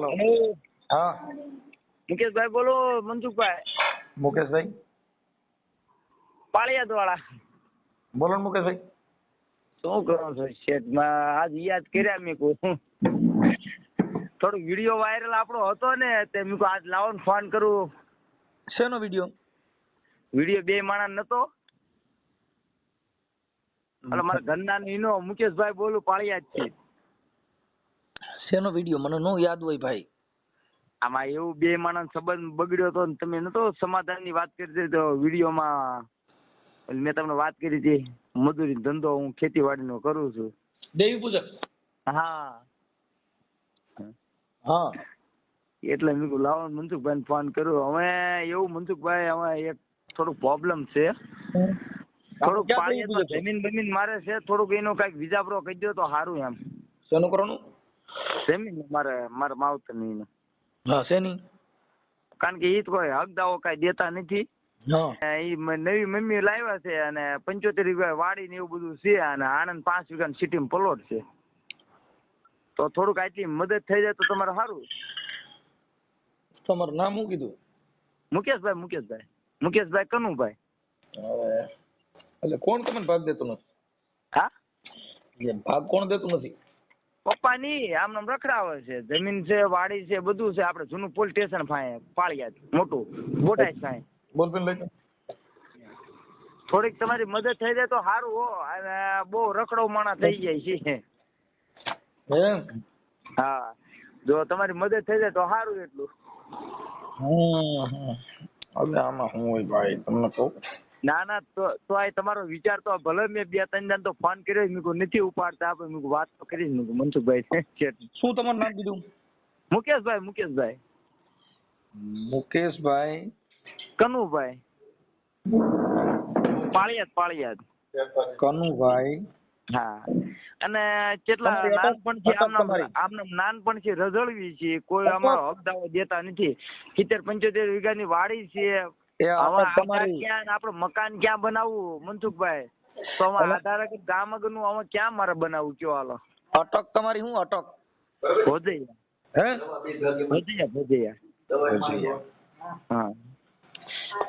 હાલો. Hello, હા મુકેશભાઈ બોલો. મનસુખભાઈ મુકેશભાઈ પાળિયાદ વાળા. બોલો ને મુકેશભાઈ. શું કરો છો શેઠમાં? આજ યાદ કર્યા મેં કહું થોડોક વિડીયો વાયરલ આપણો હતો ને તે મેં કહું આજ લાવો ને ફોન કરું. શેનો વિડીયો? વિડીયો બે માણસ નતો એટલે મારા ઘરના ઈનો મુકેશભાઈ બોલું પાળિયાદ છે. શેનો વિડીયો મને નો યાદ હોય ભાઈ. આમાં એવું બે માણસ સંબંધ બગડ્યો હતો ને તમે નતો સમાધાનની વાત કરી હતી તો વિડીયોમાં મેં તમને વાત કરી હતી. મજૂરી ધંધો હું ખેતીવાડીનો કરું છું. દેવી પૂજક. હા હા એટલે મેં કહ્યું લાવો મનસુખભાઈને ફોન કર્યો. હવે એવું મનસુખભાઈ હવે એક થોડુંક પ્રોબ્લેમ છે. થોડુંક પાળિયાદમાં જમીન બમીન મારે છે. થોડુંક એનો કાંઈક વિજાપરો કહી દો તો સારું એમ. શેનું કરવાનું? જમીન મારા માવતરની એનું. હા શેની? કારણ કે એ તો કોઈ હક દાવો કાંઈ દેતા નથી. હા એ નવી મમ્મી લાવ્યા છે અને 75 વીઘા વાડી ને એવું બધું છે અને આણંદ 5 વીઘા સિટીમાં પ્લોટ છે. તો થોડુંક આટલી મદદ થઈ જાય તો તમારે સારું. તમારું નામ શું કીધું? મુકેશભાઈ કનુભાઈ. એટલે કોણ તમને ભાગ દેતું નથી? હા ભાગ કોણ દેતું નથી? પપ્પા ની આમ નામ રખડાવે છે. જમીન છે, વાડી છે, બધું છે. આપણે જૂનું પોલીસ સ્ટેશન પાસે પાળિયાદ મોટું બોટાઈ પાસે. બોલ પેન લઈ. થોડીક તમારી મદદ થઈ જાય તો સારું હો. અને બહુ રખડો માણા થઈ જાય છે. હા જો તમારી મદદ થઈ જાય તો સારું એટલું. હવે આમાં શું હોય ભાઈ તમને કહું. ના તો આ તમારો વિચાર તો ભલે મેં 2-3 દાન તો ફોન કર્યો મેં કહું નથી ઉપાડતા. આપણે મેં વાત તો કરી મેં કહું મનસુખભાઈ છે. શું તમારું નામ કીધું? મુકેશભાઈ મુકેશભાઈ કનુભાઈ પાળિયાદ. કનુભાઈ. હા અને કેટલા નાનપણથી આમને નાનપણથી રઝળવી છે. કોઈ અમારો હક દાવો દેતા નથી. 70-75 વીઘાની વાડી છે. આપણે મકાન ક્યાં બનાવવું મનસુખભાઈ? તો આધાર ગામ આગળનું હવે ક્યાં મારે બનાવવું કયો? હાલો અટક તમારી શું અટક? ભોજૈયા. હા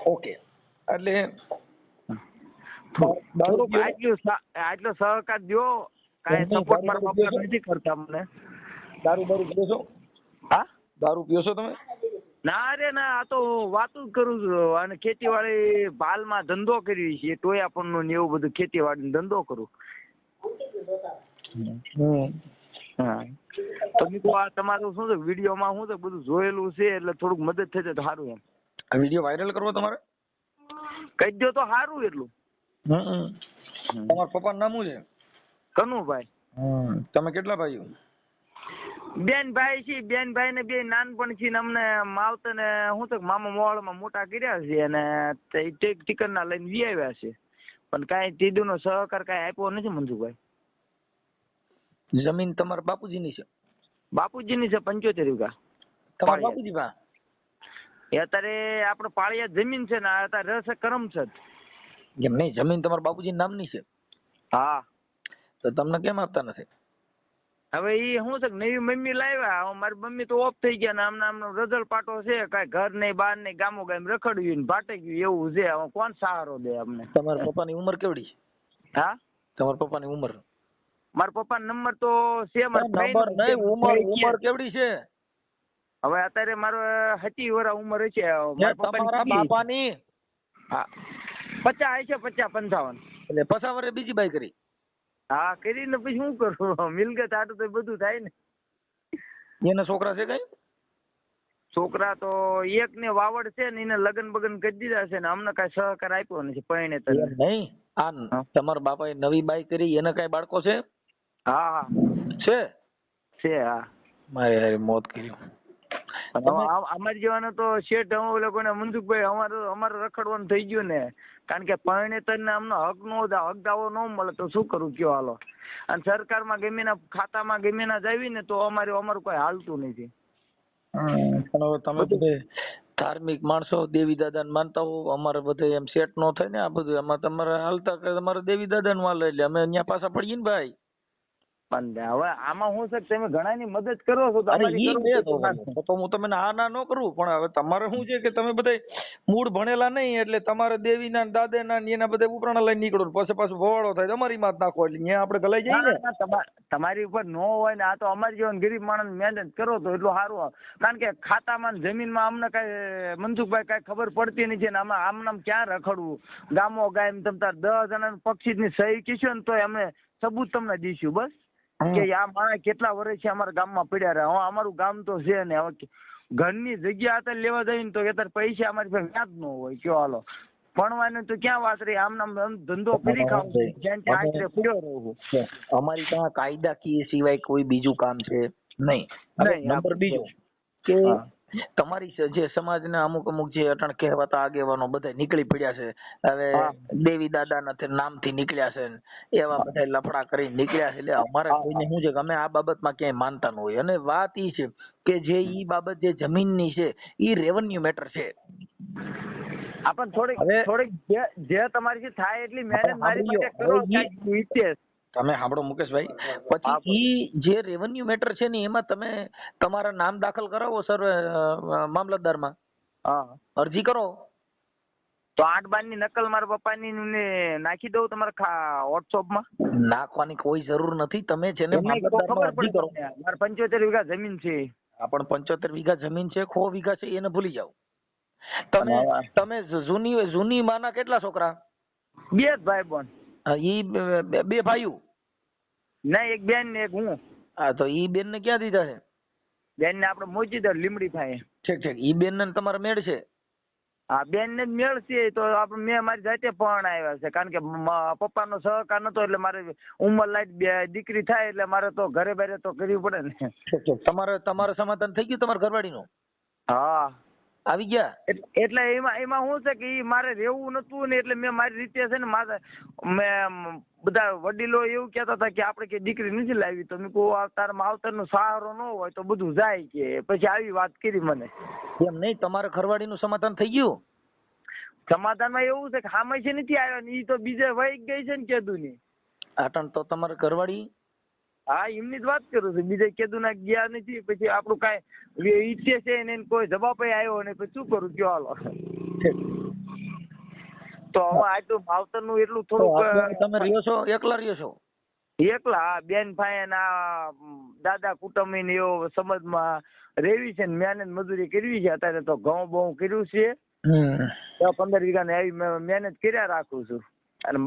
ઓકે. એટલે આટલો સહકાર દો. કાંઈ સપોર્ટ મારા પપ્પા નથી કરતા મને. દારૂ પીઓ છો? હા દારૂ પીઓ છો તમે? ના રે ના, આ તો વાતું જ કરું છું. અને ખેતીવાડી હાલમાં ધંધો કરી છે. ટોયાપણનો ને એવું બધું ખેતીવાડી ધંધો કરું. હા તો મેં કહું આ તમારું શું છે વિડીયોમાં શું છે બધું જોયેલું છે એટલે થોડુંક મદદ થઈ જાય તો સારું એમ. આ વિડીયો વાયરલ કરવો તમારે? કહી દો તો સારું એટલું. તમારા પપ્પાનું નામ શું છે? કનુભાઈ. તમે કેટલા ભાઈઓ? બેન ભાઈ છે. બેન ભાઈ ને બે નાનપણથી ને અમને માવતર ને શું છે મામા મોવાળમાં મોટા કર્યા છે અને ટીકરના લઈને વી આવ્યા છે. પણ કાંઈ તીધુનો સહકાર કાંઈ આપ્યો નથી મનસુખભાઈ. જમીન તમારા બાપુજીની છે? બાપુજીની છે 75 વીઘા. તમારા બાપુજી પાસે? એ અત્યારે આપણે પાળિયાદ જમીન છે ને અત્યારે રસ કરમ છે. એમ નહીં, જમીન તમારા બાપુજી નામની છે? હા. તો તમને કેમ આપતા નથી? હવે એ શું છે નવી મમ્મી લાવ્યા. મારી મમ્મી તો ઓફ થઈ ગયા ને આમનો રઝળ પાટો છે. કાંઈ ઘર નહીં બહાર નહીં ગામો ગામ રખડ્યું ને ભાટે ગયું એવું છે. હવે કોણ સહારો દે અમને? તમારા પપ્પાની ઉંમર કેવડી છે? હા તમારા પપ્પાની ઉંમર? મારા પપ્પાનો નંબર તો છે. ઉંમર કેવડી છે? હવે અત્યારે મારો 70 વર્ષ ઉંમર છે. તમારા બાપાની? હા 50 છે. 50-55. એટલે 50 વર્ષે બીજી બાઈ કરી? હા કરીને પછી શું કરું? મિલકત આટલું તો બધું થાય ને. એના છોકરા છે કઈ? છોકરા તો એક ને વાવડ છે ને એને લગ્ન બગન કરી દીધા છે ને અમને કઈ સહકાર આપ્યો નથી પરણે તને. નહીં, આ તમારા બાપાએ નવી બાઈ કરી એને કઈ બાળકો છે? હા છે. હા મારે મોત કર્યું. અમારી જેવાનો તો શેઠ અમે લોકોને મનસુખભાઈ અમારે રખડવાનું થઈ ગયું ને. કારણ કે પરણેતર ને અમને હક દાવો ન મળે તો શું કરું કયો? હાલો અને સરકારમાં ગમીના ખાતામાં ગમીના જ આવી ને તો અમારું કોઈ હાલતું નથી. તમે બધે ધાર્મિક માણસો દેવી દાદા ને માનતા હો. અમારે બધે એમ સેટ નો થાય ને આ બધું. એમાં તમારે હાલતા કે તમારે દેવી દાદા નું હાલે એટલે અમે અહીંયા પાછા પડીએ ને ભાઈ. પણ હવે આમાં શું છે કે તમે ઘણાની મદદ કરો છો તો અરે અમારી ઈ કરો બે તો તો હું તમને આ ના ન કરું, પણ હવે તમારે શું છે કે તમે બધા મૂળ ભણેલા નહીં, એટલે તમારે દેવીના દાદેના ને એના બધા ઉપરાણા લઈને નીકળો, પછી પાછું ભવાડો થાય તમારી માં જ નાખો, એટલે અહીંયા આપણે ગલાઈ જઈએ ને. તમારી ઉપર ન હોય ને, આ તો અમારી જેવા ગરીબ માણસ મહેનત કરો તો એટલું સારું. કારણ કે ખાતામાં જમીનમાં અમને કઈ મનસુખભાઈ કઈ ખબર પડતી નથી ને અમે આમ ક્યાં રખડવું ગામો ગામ. તમે તાર 10 જણા પક્ષીની સહી કીશું ને તો અમે સબૂત તમને દઈશું બસ કે આ માણસ કેટલા વર્ષથી અમારા ગામમાં પડ્યા રહ્યા. હવે અમારું ગામ તો છે ને, હવે ઘરની જગ્યા અત્યારે લેવા જઈને તો અત્યારે પૈસા અમારી પાસે વ્યાજ ન હોય. કયો હાલો ભણવાનું તો ક્યાં વાત રહી, આમ ધંધો કરી ખાવ જ્યાં આશરે પડ્યો રહું. અમારી પાસે કાયદાકીય સિવાય કોઈ બીજું કામ છે નહીં. નંબર બીજો કે તમારી જે સમાજના અમુક જે અટણ કહેવાતા આગેવાનો બધા નીકળી પડ્યા છે, હવે દેવી દાદાના નામથી નીકળ્યા છે, એવા બધા લફડા કરી નીકળ્યા છે. એટલે અમારે કોઈને શું છે કે અમે આ બાબતમાં ક્યાંય માનતા ન હોય. અને વાત ઈ છે કે જે ઈ બાબત જે જમીનની છે ઈ રેવન્યુ મેટર છે. આપણ થોડીક જે તમારી થાય એટલી મહેનત મારી માટે કરો. તમે સાંભળો મુકેશભાઈ, પછી ઈ જે રેવન્યુ મેટર છે ને એમાં તમે તમારા નામ દાખલ કરાવો સર મામલતદારમાં, અરજી કરો તો 8/12 ની નકલ મારા પપ્પાની નાખી દઉં તમારા વોટ્સઅપમાં. નાખવાની કોઈ જરૂર નથી. તમે છે ને મામલતદારમાં અરજી કરો. મારે 75 વીઘા જમીન છે. પણ 75 વીઘા જમીન છે, 100 વીઘા છે એને ભૂલી જાઓ. તમે જૂની માના કેટલા છોકરા? 2 ભાઈ બોન. ઈ 2 ભાઈઓ ના, એક બેન ને એક હું. હા, તો ઈ બેન ને ક્યાં દીધા છે? બેન ને આપણે મોચીદર લીમડી થાય. ઠીક. ઈ બેન ને તમારે મેળ છે? હા, બેન ને મેળ છે. તો આપણે મેં મારી જાતે પણ આવ્યા છે, કારણ કે પપ્પાનો સહકાર નતો એટલે મારે ઉંમર લાયક દીકરી થાય એટલે મારે તો ઘરે બારે તો કરવી પડે ને. તમારે સમાધાન થઈ ગયું તમારા ઘરવાળીનું? હા, આવી ગયા. એટલે એમાં શું છે કે મારે રહેવું નતું ને, એટલે મેં મારી રીતે છે ને મેં બધા વડીલો એવું કહેતા હતા કે આપણે કે દીકરી નથી લાવી, તો મેં કહું તારા માવતરનો સહારો ન હોય તો બધું જાય. કે પછી આવી વાત કરી મને. એમ નહીં, તમારા ઘરવાળીનું સમાધાન થઈ ગયું? સમાધાનમાં એવું છે કે હામે છે નથી આવ્યો ને, ઈ તો બીજે વહી ગઈ છે ને કેદુ ની. આટણ તો તમારા ઘરવાળી? હા, એમની જ વાત કરું છું. બીજે કેદુ ના ગયા નથી. પછી આપણું કાંઈ ઈચ્છે છે ને કોઈ જવાબ આવ્યો ને પછી શું કરું કયો હાલો. તો હવે આ તો માવતર નું એટલું થોડુંક. તમે રહ્યો છો એકલા રહ્યો છો? એકલા. હા, બેન ભાઈ ના દાદા કુટુંબી ને એવો સમાજમાં રેવી છે ને મહેનત મજૂરી કરવી છે. અત્યારે તો ઘઉં બહુ કર્યું છે. 15 વીઘા ને આવી મહેનત કર્યા રાખું છું. અને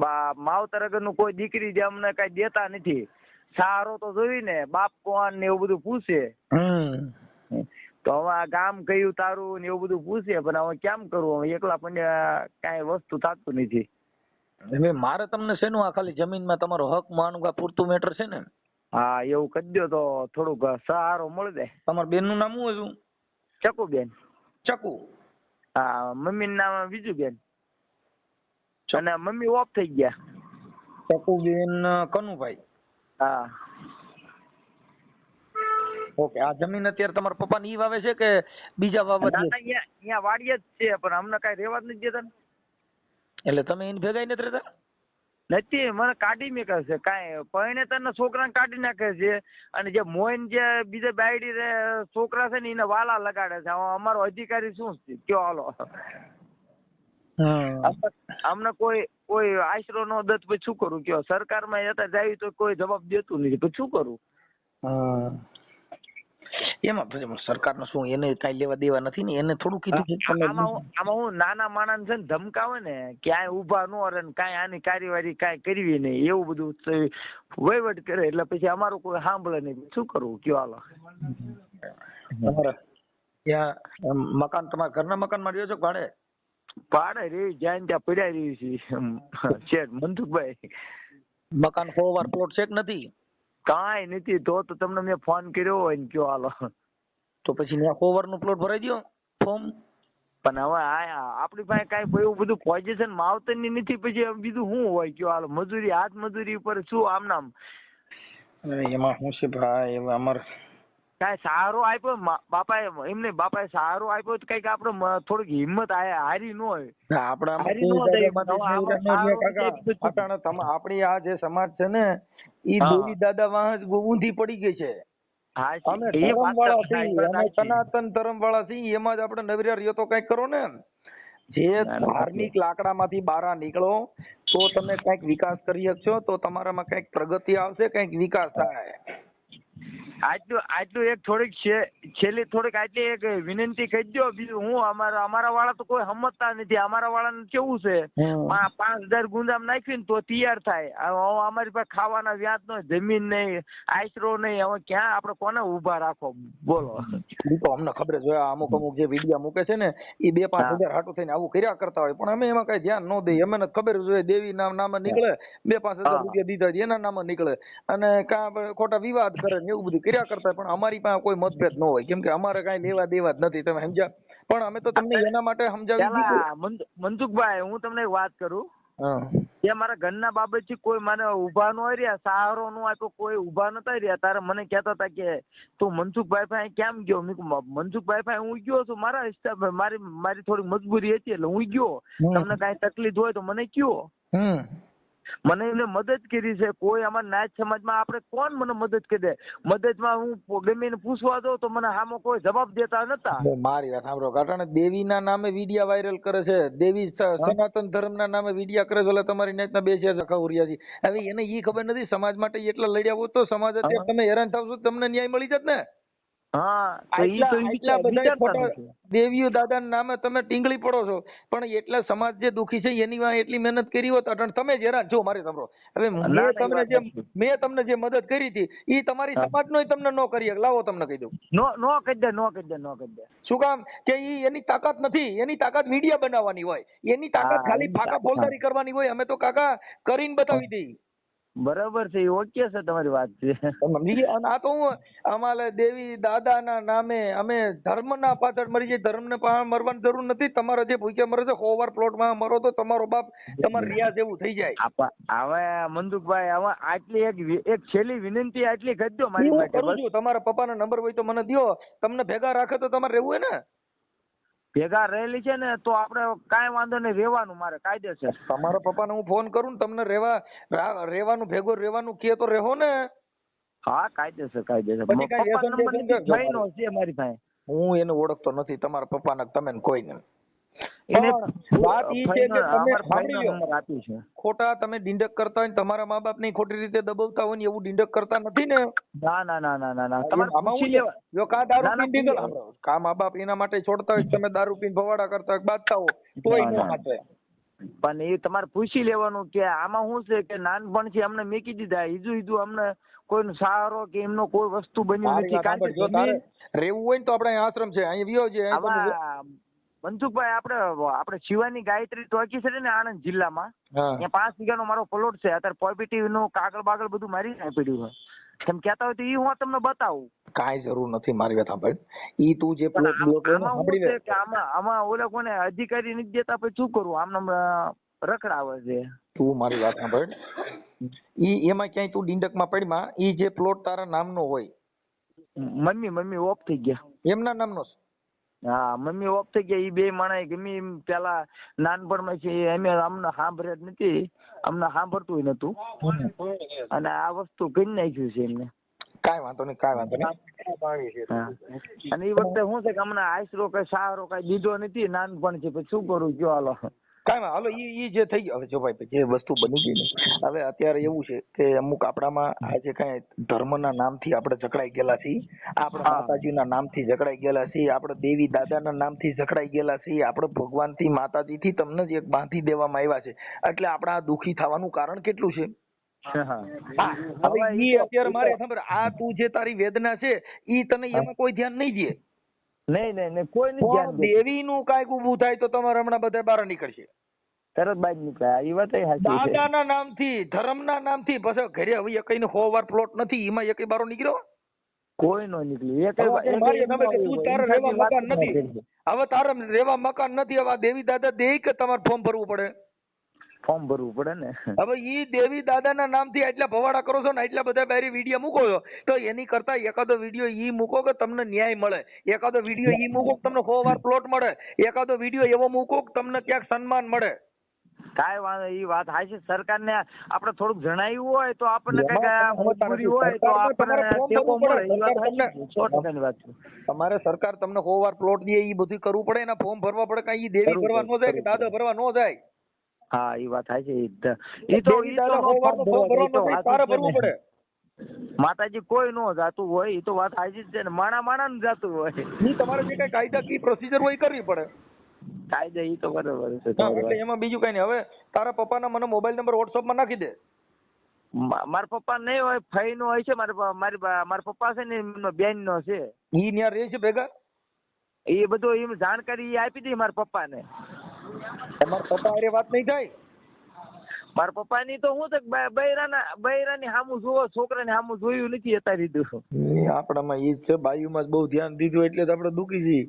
માવતર અગર નું કોઈ દીકરી જે અમને કઈ દેતા નથી. સારો તો જોઈ ને, બાપ કોણ ને એવું બધું પૂછે. તો હવે આ ગામ કયું તારું ને એવું બધું પૂછે, પણ હવે કેમ કરવું? હવે એકલા પણ કઈ વસ્તુ થતું નથી. મારે તમને શેનું આ ખાલી જમીનમાં તમારો હક માનું પૂરતું મેટર છે ને? હા, એવું કરી દો તો થોડુંક સહારો મળી જાય. તમારા બેન નું નામ શું હતું? ચકુબેન. ચકુ? હા, મમ્મી નું નામ વિજુબેન. અને મમ્મી ઓફ થઈ ગયા. ચકુબેન કનુભાઈ? હા. ઓકે. આ જમીન અત્યારે તમારા પપ્પા ની વાવે છે કે બીજા વાવે છે? અહીંયા વાડીએ જ છે, પણ અમને કઈ રેવા જ નથી દેતા. એટલે તમે એની ભેગા નથી રહેતા? નથી, મને કાઢી મેકે છે. કાંઈ પરણેતરના છોકરાને કાઢી નાખે છે. અને જે મોઈન જે બીજા બાયડી છોકરા છે ને એને વાલા લગાડે છે. અમારો અધિકારી શું કયો હાલો. અમને કોઈ આશરો નો દત, પછી શું કરું કયો? સરકારમાં જતા જાય તો કોઈ જવાબ દેતું નથી, પછી શું કરું? એમાં સરકારનો શું, એને કઈ લેવા દેવા નથી ને, એને થોડું કીધું. આમાં હું નાના માણસ છે ને ધમકાવે ને ક્યાંય ઉભા ન રહે ને કાંઈ આની કાર્યવાહી કાંઈ કરવી નહીં, એવું બધું વહીવટ કરે. એટલે પછી અમારું કોઈ સાંભળે નહીં, શું કરવું કયો હાલો. ત્યાં મકાન તમારા ઘરના મકાનમાં રહ્યો છો ભાડે? ભાડે રહી જ્યાં ત્યાં પડ્યા રહ્યું છે શેઠ મનસુખભાઈ. મકાન 100 વાર પ્લોટ છે કે નથી? કાંઈ નથી. તો તમને મેં ફોન કર્યો હોય ને કયો હાલો. તો પછી 100 વાર નું પ્લોટ ભરાઈ દો ફોર્મ. પણ હવે આપણી પાસે કાંઈ એવું બધું પોઝિશન માવતર ની નથી, પછી બીજું શું હોય કયો હાલો. મજૂરી હાથ મજૂરી ઉપર શું આમ નામ. એમાં શું છે ભાઈ, અમારે કાંઈ સહારો આપ્યો બાપાએ એમને બાપાએ સહારો આપ્યો તો કઈક આપણે થોડીક હિંમત હારી ન હોય આપણી આ જે સમાજ છે ને ઈ દેવી દાદા વાહ ઊંધી પડી ગઈ છે. અમે ધર્મવાળા છીએ, અમે સનાતન ધર્મવાળા છીએ, એમાં જ આપણે નવરા રહ્યો તો કઈક કરો ને. જે ધાર્મિક લાકડામાંથી બહાર નીકળો તો તમે કઈક વિકાસ કરી શકશો, તો તમારામાં કઈક પ્રગતિ આવશે, કઈક વિકાસ થાય. આટલું એક થોડીક છેલ્લી થોડીક આટલી એક વિનંતી કરી દો. બીજું હું અમારા વાળા તો કોઈ સમજતા નથી. અમારા વાળાને કેવું છે 5,000 ગુંદામ નાખ્યું ને તો તૈયાર થાય. અમારી પાસે ખાવાના વ્યાજ નો જમીન નહીં, આશરો નહીં, હવે ક્યાં આપણે કોને ઉભા રાખો બોલો. ઈ તો અમને ખબર છે. અમુક જે વિડીયો મૂકે છે ને એ 2-5 હજાર હાટું થઈને આવું કર્યા કરતા હોય, પણ અમે એમાં કઈ ધ્યાન ન દઈએ. અમને ખબર છે દેવી નામે નીકળે, 2-5 હજાર રૂપિયા દીધા એના નામે નીકળે અને કાં ખોટા વિવાદ કરે ને એવું બધું કર્યા કરતા. પણ અમારી પાસે કોઈ મતભેદ ન હોય, કેમ કે અમારે કઈ લેવા દેવા જ નથી. તમે સમજ્યા? પણ અમે તો તમને એના માટે સમજાવી દીધું. મનસુખભાઈ, હું તમને એક વાત કરું કે મારા ઘરના બાબતથી કોઈ મને ઉભા ન રહ્યા, સહારો નો આપ્યો, કોઈ ઉભા નતા રહ્યા. તારે મને કહેતા હતા કે તું મનસુખભાઈ પાસે કેમ ગયો? મનસુખભાઈ પાસે હું ગયો છું, મારા હિસાબે મારી થોડી મજબૂરી હતી એટલે હું ગયો. તમને કઈ તકલીફ હોય તો મને કયો. મને એને મદદ કરી છે. કોઈ અમારા નાચ સમાજમાં આપણે કોણ મને મદદ કરી દે? મદદમાં હું ગમે ને પૂછવા દઉં તો મને આમાં કોઈ જવાબ દેતા નતા. મારી વાત સાંભળો, કારણે દેવીના નામે વિડિયા વાયરલ કરે છે, દેવી સનાતન ધર્મના નામે વિડિયા કરે છે, એટલે તમારી નાચના 2 ખવરિયા છે. હવે એને ઈ ખબર નથી સમાજ માટે એટલા લડ્યા હોત તો સમાજ અત્યારે તમે હેરાન થાવ છો, તમને ન્યાય મળી જત ને. દેવીઓ દાદા નામે તમે ટીંગળી પડો છો, પણ એટલા સમાજ જે દુખી છે એની વાંહે એટલી મહેનત કરી હોત તમે જ હેરાન છો. મારી સાંભળો, હવે મેં તમને જે મદદ કરી હતી એ તમારી સમાજ નો તમને ન કરી. લાવો તમને કહી દઉં, નો કરી દે. શું કામ કે એની તાકાત નથી. એની તાકાત મીડિયા બનાવવાની હોય, એની તાકાત ખાલી ફાકા ફોલદારી કરવાની હોય. અમે તો કાકા કરીને બતાવી દઈ. બરાબર છે, ઓકે છે તમારી વાત છે. આ તો હું અમારે દેવી દાદાના નામે અમે ધર્મના પાછળ મરી જઈએ. ધર્મને મરવાની જરૂર નથી. તમારા જે ભૂખ્યા મરે છે 100 વાર પ્લોટમાં મરો તો તમારો બાપ તમારે રિયા જેવું થઈ જાય. હવે મનસુખભાઈ, હવે આટલી એક છેલ્લી વિનંતી આટલી કરી દો મારી માટે. કરું છું. તમારા પપ્પાનો નંબર હોય તો મને દો. તમને ભેગા રાખે તો તમારે રહેવું હોય ને? ભેગા રહેલી છે ને તો આપણે કાંઈ વાંધો નહીં, રહેવાનું મારે કાયદેસર. તમારા પપ્પાને હું ફોન કરું ને તમને રહેવાનું ભેગો રહેવાનું કે તો રહો ને. હા, કાયદેસર. મહિનો છે મારી પાસે. હું એને ઓળખતો નથી, તમારા પપ્પાને તમે કોઈને. વાત ઈ છે કે તમે ખોટા તમે ડીંડક કરતા હોય, તમારા મા બાપ ની ખોટી રીતે દબાવતા હોય ને એવું ડીંડક કરતા નથી ને? ના. કા મા બાપ એના માટે છોડતા હોય, તમે દારૂ પીને ભવાડા કરતા હોય, બાંધતા હો તોય ન માટે. પણ એ તમારે પૂછી લેવાનું કે આમાં શું છે કે નાનપણથી અમને મેકી દીધા. ઈજુ અમને કોઈનો સહારો કે એમનો કોઈ વસ્તુ બન્યું નથી. જો તારે રહેવું હોય ને તો આપણે આશ્રમ છે અહીં વિયો છે. મનસુખભાઈ, આપણે શિવાની ગાયત્રી ચોકી છે ને આણંદ જિલ્લામાં, ત્યાં 5 વીઘાનો મારો પ્લોટ છે. અત્યારે પોઝિટિવ નું કાગળ બાગળ બધું મારી પડ્યું છે. તમે કહેતા હોય તો હું તમને બતાવું. કાંઈ જરૂર નથી. મારી વાત સાંભળ, ઈ તું જે આમાં ઓલા કોને અધિકારી નથી દેતા, પછી શું કરવું? આમ રખડાવે છે. તું મારી વાત સાંભળ, ઈ એમાં ક્યાંય તું ડીંડકમાં પડમાં ઈ જે પ્લોટ તારા નામનો હોય. મમ્મી ઓફ થઈ ગયા. એમના નામનો? હા, મમ્મી ઓફ થઈ ગયા. એ 2 માણસ ગમે પેલા નાનપણમાં છે અમે અમને સાંભળે જ નથી, અમને સાંભળતું નતું, અને આ વસ્તુ કરી નાખ્યું છે એમને. કાંઈ વાંધો નહીં. અને એ વખતે શું છે કે અમને આશરો કઈ સહારો કઈ દીધો નથી, નાનપણ છે. પછી શું કરું કયો? હાલો હાલો, ઈ જે થઈ ગયો. હવે જો ભાઈ, જે વસ્તુ બની ગઈ ને, હવે અત્યારે એવું છે કે અમુક આપણામાં આજે કઈ ધર્મના નામથી આપણે જકડાઈ ગયેલા છીએ, આપણે માતાજીના નામથી જકડાઈ ગયેલા છીએ, આપણે દેવી દાદાના નામથી જકડાઈ ગયેલા છીએ, આપણે ભગવાનથી માતાજીથી તમને જ એક બાંધી દેવામાં આવ્યા છે. એટલે આપણે આ દુખી થવાનું કારણ કેટલું છે? હવે ઈ અત્યારે મારે ખબર, આ તું જે તારી વેદના છે ઈ તને એમાં કોઈ ધ્યાન નહીં દે. નહીં, કોઈ નહીં. દેવી નું કાંઈક ઊભું થાય તો તમારે હમણાં બધા બહાર નીકળશે. તરત બહાર નીકળ્યા. એ વાત દાદાના નામથી, ધર્મના નામથી. પછી ઘરે હવે એકઈ ને 100 વાર પ્લોટ નથી, એમાં એકઈ બારો નીકળ્યો? કોઈ નો નીકળ્યું. તારે રહેવા મકાન નથી. હવે તારે રહેવા મકાન નથી. હવે દેવી દાદા દે કે તમારે ફોર્મ ભરવું પડે? ફોર્મ ભરવું પડે ને. હવે ઈ દેવી દાદાના નામથી આટલા ભવાડા કરો છો ને, આટલા બધા બારી વિડીયો મૂકો છો, તો એની કરતા એકાદો વિડીયો ઈ મૂકો કે તમને ન્યાય મળે, એકાદો વિડીયો ઈ મૂકો કે તમને 100 વાર પ્લોટ મળે, એકાદો વિડીયો એવો મૂકો કે તમને ક્યાંક સન્માન મળે. કાંઈ વાંધો, ઈ વાત થાય છે. સરકારને આપણે થોડુંક જણાવ્યું હોય તો આપણને કઈક મજબૂરી હોય તો આપણને ટેકો મળે. ઈ વાત થાય છે, 100%ની વાત છે. તમારે સરકાર તમને 100 વાર પ્લોટ દે, ઈ બધું કરવું પડે, એના ફોર્મ ભરવા પડે, કાંઈ ઈ દેવી ભરવા ન જાય કે દાદા ભરવા ન જાય. હા, ઈ વાત થાય છે. ઈ તો ભરવું પડે. માતાજી કોઈ નો જાતું હોય, ઈ તો વાત સાચી જ છે ને. માણા ને જાતું હોય, ઈ તમારે જે કઈ કાયદાકીય પ્રોસિજર હોય કરવી પડે. કાયદા ઈ તો બરોબર છે. એટલે એમાં બીજું કઈ નહીં. હવે તારા પપ્પાના મને મોબાઈલ નંબર વોટ્સઅપમાં નાખી દે. મારા પપ્પા નહીં હોય, ફઈ નો હોય છે. મારા પપ્પા છે ને એમનો બેન નો છે. ઈ ન્યા રહે છે ભેગા? એ બધું એમ જાણકારી આપી દી મારા પપ્પાને. તમારા પપ્પા હારે વાત નહીં થાય? મારા પપ્પાની તો હું છે બૈરાની સામું જોવો, છોકરાની સામું જોયું નથી અત્યારે દીધું. આપણામાં ઈ છે, બાયુમાં જ બહુ ધ્યાન દીધું એટલે જ આપણે દુખી છીએ.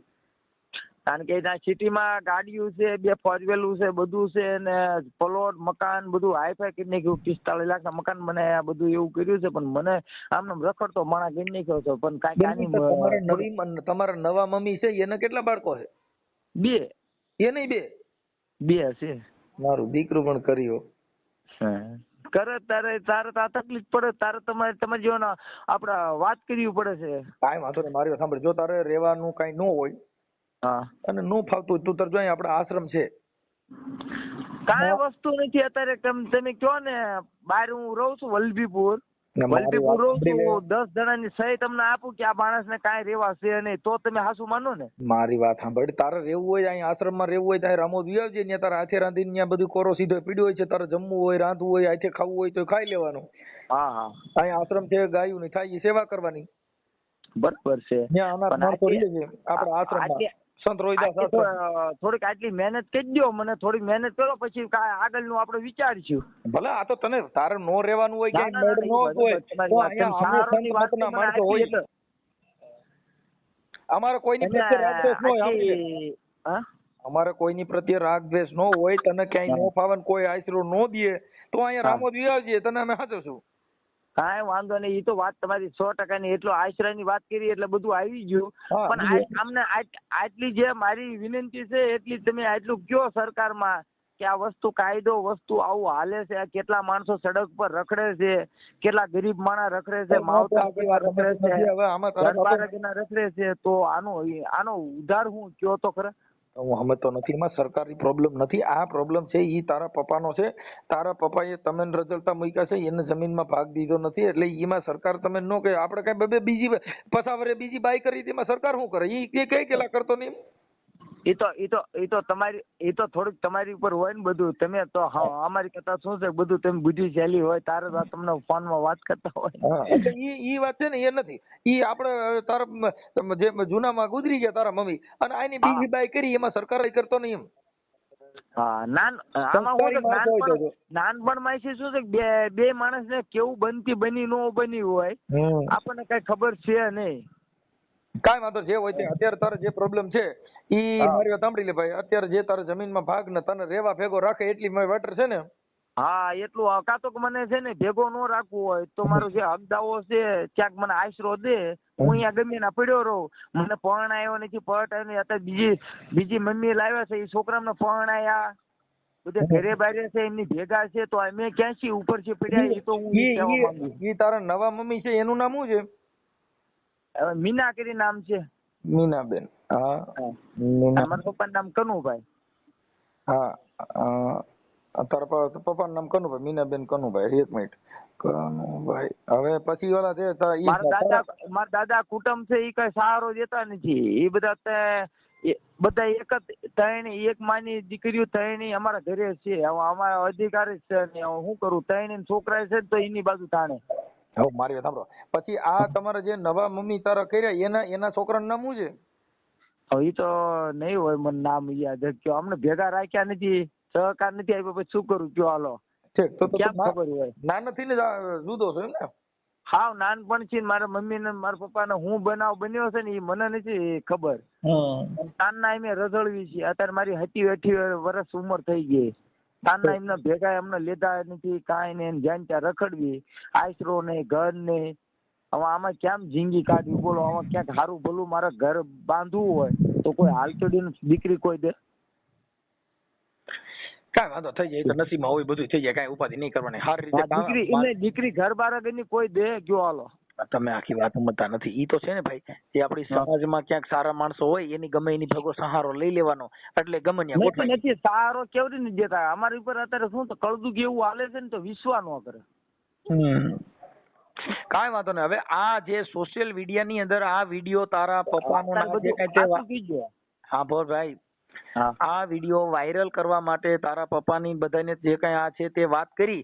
કારણ કે ત્યાં સિટીમાં ગાડીઓ છે, 2 4 વ્હીલર છે, બધું છે ને પ્લોટ મકાન બધું હાઈફાઈ કરી નાખ્યું. 45 લાખના મકાન બનાવ્યા, બધું એવું કર્યું છે. પણ મને આમ રખડતો માણસ કરી નાખ્યો છે. પણ કાંઈ તમારા નવા મમ્મી છે એને કેટલા બાળકો છે? 2. એ નહીં 2 છે. મારું દીકરું પણ કર્યો કરે તારે તો આ તકલીફ પડે. તારે તમારે જેવાના આપણે વાત કરવી પડે છે. કાંઈ વાંધો નહીં. મારી વાત સાંભળ, જો તારે રહેવાનું કાંઈ ન હોય અને નો ફાવતું તું તાર જોઈએ આપડા આશ્રમ છે, કાંઈ વસ્તુ નથી અત્યારે. તમે કહો ને, બહાર હું રહું છું વલભીપુર રહું છું. 10 જણાની સહી તમને આપું કે આ માણસને કાંઈ રહેવા છે નહીં, તો તમે હાસુ માનો ને. મારી વાત સાંભળ, તારે રહેવું હોય અહીંયા આશ્રમમાં રહેવું હોય, ત્યાં રામોદ વિયાવજે. ત્યાં તારા હાથે રાંધીને ત્યાં બધું કોરો સીધો પીડ્યો હોય છે. તારે જમવું હોય, રાંધવું હોય, હાથે ખાવું હોય તો ખાઈ લેવાનું. હા હા, અહીંયા આશ્રમ છે, ગાયું ની થાય સેવા કરવાની. બરાબર છે. આપડા આશ્રમમાં સંત રોહિદાસ થોડીક આટલી મહેનત કરી દો, મને થોડીક મહેનત કરો, પછી આગળનું આપણે વિચારશું. ભલે આ તો તને તારે નો રહેવાનું હોય કે મેળ નો હોય તો અહીંયા માણસો હોય. અમારે કોઈની પ્રત્યે રાગ દ્વેષ ન હોય. અમારે કોઈની પ્રત્યે રાગ દ્વેષ ન હોય. તને ક્યાંય નો ફાવન કોઈ આશરો નો દે તો અહીંયા રામોદ વિયાવજે, તને અમે હાચવશું. કાંઈ વાંધો નહીં. એ તો વાત તમારી 100%ની. એટલો આશ્રયની વાત કરી એટલે બધું આવી ગયું. પણ અમને આટલી જે મારી વિનંતી છે એટલી તમે આટલું કયો સરકારમાં કે આ વસ્તુ કાયદો વસ્તુ આવું હાલે છે. કેટલા માણસો સડક પર રખડે છે, કેટલા ગરીબ માણસ રખડે છે, માવતર રખડે છે, રખડે છે. તો આનો ઉધાર હું કયો તો ખરા. હું સમજતો નથી. એમાં સરકારી પ્રોબ્લેમ નથી. આ પ્રોબ્લેમ છે ઈ તારા પપ્પાનો છે. તારા પપ્પાએ તમે રજળતા મૂક્યા છે, એને જમીનમાં ભાગ દીધો નથી. એટલે એમાં સરકાર તમે નો કે આપણે કઈ બીજી પસાવરે બીજી બાઈ કરી તેમાં સરકાર શું કરે? એ કઈ કેલા કરતો નહીં. એ તો તમારી થોડીક તમારી ઉપર હોય ને બધું. તમે તો અમારી કરતા શું છે બધું તમે બુદ્ધિશાળી હોય, તારે તમને ફોનમાં વાત કરતા હોય. એટલે ઈ વાત છે ને એ નથી. ઈ આપણે તારા જે જૂનામાં ગુજરી ગયા તારા મમ્મી અને આની બીજી બાઈ કરી, એમાં સરકાર કરતો નહીં એમ. હા, નાનપણમાં શું છે બે માણસને કેવું બની નો બની હોય આપણને કઈ ખબર છે નહીં. કાંઈ વાંધો, જે હોય તે. અત્યારે તારે જે પ્રોબ્લેમ છે ઈ મારી વાત સાંભળી લે ભાઈ. અત્યારે જે તારે જમીનમાં ભાગ ને તને રેવા ભેગો રાખે એટલી વેટર છે ને. હા, એટલું. કાં તો મને છે ને ભેગો નો રાખવું હોય તો મારો જે હકદાવો છે ક્યાંક મને આશરો દે. હું અહીંયા ગમે ના પડ્યો રહું. મને પરણાયો નથી, પરણાયો નહીં. અત્યારે બીજી મમ્મી લાવ્યા છે, એ છોકરાને પરણાયા, બધે ઘરે બારે છે, એમની ભેગા છે. તો અમે ક્યાંથી ઉપર છે પડ્યા. એ તો હું કહેવા માંગુ. ઈ તારા નવા મમ્મી છે એનું નામ શું છે? મીના કરી નામ છે. મીનાબેન. હા, મારા પપ્પાનું નામ કનુભાઈ. હા, તારા પપ્પાનું નામ કનુભાઈ, મીનાબેન કનુભાઈ. એક મિનિટ, કનુભાઈ. હવે પછી ઓલા છે મારા દાદા કુટુંબ છે, એ કઈ સહારો દેતા નથી. એ બધા એક જ એક માની દીકરીઓ ત્રણેય અમારા ઘરે છે. અમારા અધિકાર છે ને હું કરું. ત્રણેય છોકરા છે તો એની બાજુ તાણે. હવે મારી વાત સાંભળો. પછી આ તમારા જે નવા મમ્મી તારા કર્યા એના છોકરાનું નામ શું છે? હવે એ તો નહીં હોય મને નામ યાદ. કયો અમને ભેગા રાખ્યા નથી, સહકાર નથી આપ્યો, પછી શું કરું કયો? હાલો, ક્યાં ખબર હોય. નાનથી ને જુદો છો એમ ને? હાવ નાનપણથી મારા મમ્મી ને મારા પપ્પા ને હું બનાવ બન્યો છે ને એ મને નથી ખબર. નાના અમે રઝળવી છીએ. અત્યારે મારી 27-28 વર્ષ ઉંમર થઈ ગઈ. તાના એમના ભેગા એમને લેતા નથી કાંઈ ને જ્યાં ત્યાં રખડવી, આશરો ને ઘર ને. હવે આમાં કેમ જિંદગી કાઢવી બોલો? આમાં ક્યાંક સારું ભલું મારે ઘર બાંધવું હોય તો કોઈ હાલચોડી દીકરી કોઈ દે? કાંઈ વાંધો થઈ જાય, તો નસીબમાં હોય બધું થઈ જાય, કાંઈ ઉપાધિ નહીં કરવાની. સારી રીતે દીકરી ઘર બાર ની કોઈ દે ગયો હાલો. તમે આખી વાત સમજતા નથી. ઈ તો છે ને ભાઈ, જે આપણી સમાજમાં ક્યાંક સારા માણસો હોય એની ગમે એની ભેગો સહારો લઈ લેવાનો, એટલે ગમે ત્યાં ગોઠવાય. નથી સહારો કેવી રીતે દેતા? અમારી ઉપર અત્યારે શું કળદું કેવું હાલે છે ને, તો વિશ્વાસ ન કરે. કાંઈ વાંધો નહીં. હવે આ જે સોશિયલ મીડિયા ની અંદર આ વિડીયો તારા પપ્પાનો હા બોલ ભાઈ, આ વિડીયો વાયરલ કરવા માટે તારા પપ્પાની બધાને જે કઈ આ છે તે વાત કરી,